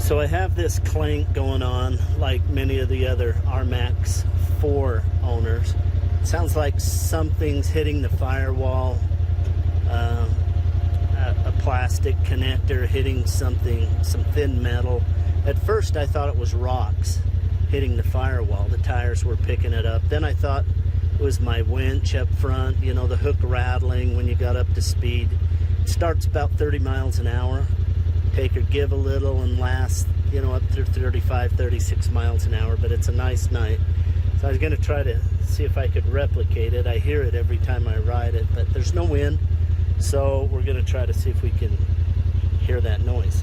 So I have this clank going on like many of the other RMAX 4 owners. It sounds like something's hitting the firewall, a plastic connector hitting something, some thin metal. At first I thought it was rocks hitting the firewall. The tires were picking it up. Then I thought it was my winch up front, you know, the hook rattling when you got up to speed. It starts about 30 miles an hour. Take or give a little and last, you know, up to 35, 36 miles an hour, but it's a nice night. So I was going to try to see if I could replicate it. I hear it every time I ride it, but there's no wind, so we're going to try to see if we can hear that noise.